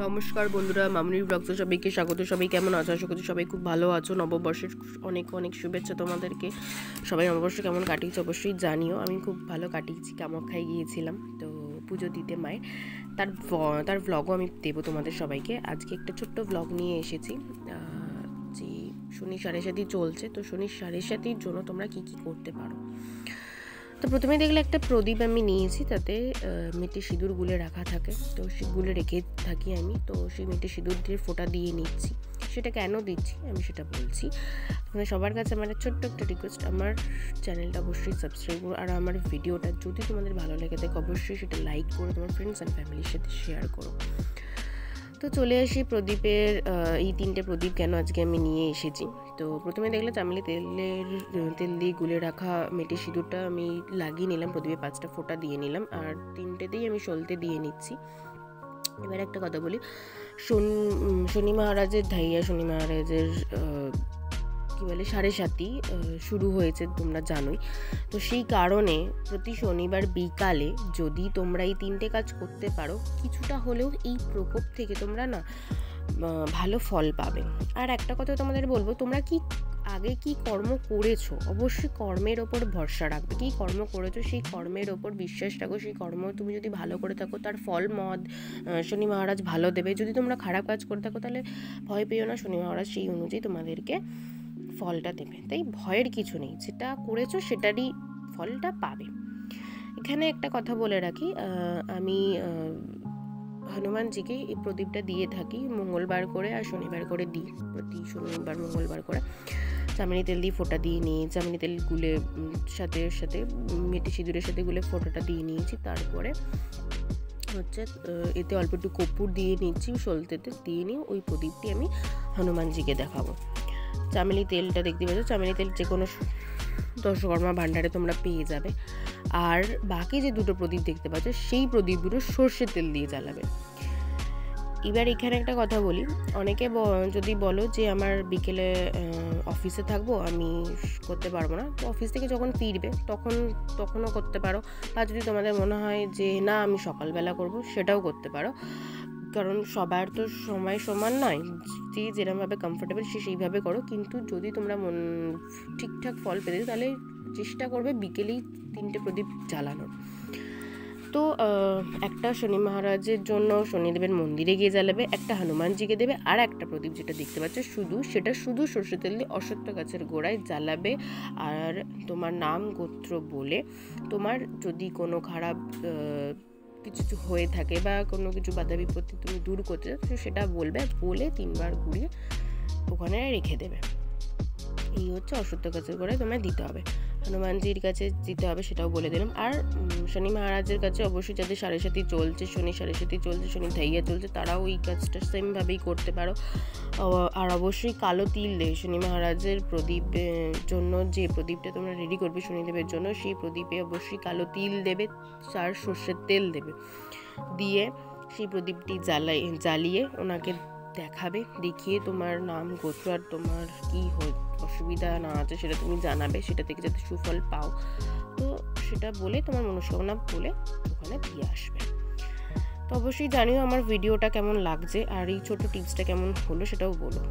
নমস্কার বন্ধুরা, মামুনির ব্লগসে সবাইকে স্বাগত। সবাই কেমন আছো? আশা করছি সবাই খুব ভালো আছো। নববর্ষের অনেক অনেক শুভেচ্ছা তোমাদেরকে। সবাই নববর্ষ কেমন কাটিয়েছে অবশ্যই জানিও। আমি খুব ভালো কাটিয়েছি। কামাখ্যায় গিয়েছিলাম তো পুজো দিতে মায়ের। তার ভ্লগও আমি দেবো তোমাদের সবাইকে। আজকে একটা ছোট্ট ভ্লগ নিয়ে এসেছি। যে শনি সাড়ে সাতি চলছে, তো শনি সাড়ে সাতির জন্য তোমরা কি কি করতে পারো। তো প্রথমে দেখলে একটা প্রদীপ আমি নিয়েছি, তাতে মেটে সিঁদুর গুলে রাখা থাকে, তো সেগুলো রেখে থাকি আমি। তো সেই মেটে সিঁদুর দিয়ে ফোঁটা দিয়ে নিচ্ছি। সেটা কেন দিচ্ছি আমি সেটা বলছি। মানে সবার কাছে আমার ছোট্ট একটা রিকোয়েস্ট, আমার চ্যানেলটা অবশ্যই সাবস্ক্রাইব করো, আর আমার ভিডিওটা যদি তোমাদের ভালো লেগে থাকে অবশ্যই সেটা লাইক করো, তোমার ফ্রেন্ডস অ্যান্ড ফ্যামিলির সাথে শেয়ার করো। তো চলে আসি প্রদীপের, এই তিনটে প্রদীপ কেন আজকে আমি নিয়ে এসেছি। তো প্রথমে দেখলে চামেলি তেল দিয়ে গুলে রাখা মেটে সিঁদুরটা আমি লাগিয়ে নিলাম, প্রদীপে 5টা ফোঁটা দিয়ে নিলাম, আর 3টেতেই আমি সলতে দিয়ে নিচ্ছি। এবার একটা কথা বলি, শনি মহারাজের শনি মহারাজের কী বলে সাড়ে সাতি শুরু হয়েছে তোমরা জানোই। তো সেই কারণে প্রতি শনিবার বিকালে যদি তোমরা এই 3টে কাজ করতে পারো, কিছুটা হলেও এই প্রকোপ থেকে তোমরা না ভালো ফল পাবে। আর একটা কথা তোমাদের বলবো, তোমরা কি আগে কি কর্ম করেছো, অবশ্যই কর্মের ওপর ভরসা রাখবে। কি কর্ম করেছো সেই কর্মের ওপর বিশ্বাস রাখো। সেই কর্ম তুমি যদি ভালো করে থাকো তার ফল শনি মহারাজ ভালো দেবে। যদি তোমরা খারাপ কাজ করে থাকো তাহলে ভয় পেও না, শনি মহারাজ সেই অনুযায়ী তোমাদেরকে ফলটা দেবে। তাই ভয়ের কিছু নেই, যেটা করেছো সেটারই ফলটা পাবে। এখানে একটা কথা বলে রাখি, আমি হনুমানজিকে এই প্রদীপটা দিয়ে থাকি মঙ্গলবার করে আর শনিবার করে দিই। প্রতি শনিবার মঙ্গলবার করে চামেলি তেল দিয়ে ফোঁটা দিয়ে নিই। চামেলি তেল গুলে সাথে মেটে সিঁদুরের সাথে গুলে ফোঁটাটা দিয়ে নিয়েছি। তারপরে হচ্ছে এতে অল্প একটু কর্পূর দিয়ে নিচ্ছি, সলতেতে দিয়ে নিয়ে ওই প্রদীপটি আমি হনুমানজিকে দেখাবো। চামেলি তেলটা দেখতে পাচ্ছ, চামেলি তেল যে কোনো দশকর্মা ভাণ্ডারে তোমরা পেয়ে যাবে। আর বাকি যে দুটো প্রদীপ দেখতে পাচ্ছ সেই প্রদীপ দুটো সর্ষের তেল দিয়ে জ্বালাবে। এবার এখানে একটা কথা বলি, অনেকে যদি বলো যে আমার বিকেলে অফিসে থাকবো, আমি করতে পারবো না, তো অফিস থেকে যখন ফিরবে তখনও করতে পারো। বা যদি তোমাদের মনে হয় যে না আমি সকালবেলা করব, সেটাও করতে পারো। কারণ সবার তো সময় সমান নয়, যে যেরকমভাবে কমফোর্টেবল সে সেইভাবে করো। কিন্তু যদি তোমরা ঠিকঠাক ফল পেতে তাহলে চেষ্টা করবে বিকেলেই 3টে প্রদীপ জ্বালানোর। তো একটা শনি মহারাজের জন্য শনিদেবের মন্দিরে গিয়ে জ্বালাবে, একটা হনুমানজিকে দেবে, আর একটা প্রদীপ যেটা দেখতে পাচ্ছ সেটা শুধু সরষে তেল দিয়ে অশ্বত্থ গাছের গোড়ায় জ্বালাবে। আর তোমার নাম গোত্র বলে, তোমার যদি কোনো খারাপ কিছু হয়ে থাকে বা কোনো কিছু বাধা বিপত্তি তুমি দূর করতে চাও সেটা বলবে, বলে 3বার ঘুরিয়ে ওখানে রেখে দেবে। এই হচ্ছে অশ্বত্থ গাছের গোড়ায় তোমায় দিতে হবে। হনুমানজির কাছে দিতে হবে সেটাও বলে দিলাম। আর শনি মহারাজের কাছে অবশ্যই যাদের সাড়ে সাতি চলছে, শনি সাড়ে সাতি চলছে, শনি ধাইয়া চলছে, তারাও এই কাজটা সেমভাবেই করতে পারো। আর অবশ্যই কালো তিল দেবে শনি মহারাজের প্রদীপের জন্য। যে প্রদীপটা তোমরা রেডি করবে শনিদেবের জন্য, সেই প্রদীপে অবশ্যই কালো তিল দেবে, আর সর্ষের তেল দেবে। দিয়ে সেই প্রদীপটি জ্বালিয়ে ওনাকে দেখাবে, দেখিয়ে তোমার নাম গোত্র আর তোমার কী অসুবিধা না আছে সেটা তুমি জানাবে, সেটা থেকে যাতে সুফল পাও। তো সেটা বলে তোমার মনস্কামনা বলে ওখানে দিয়ে আসবে। তো অবশ্যই জানিও আমার ভিডিওটা কেমন লাগছে, আর এই ছোট টিপসটা কেমন হলো সেটাও বলো।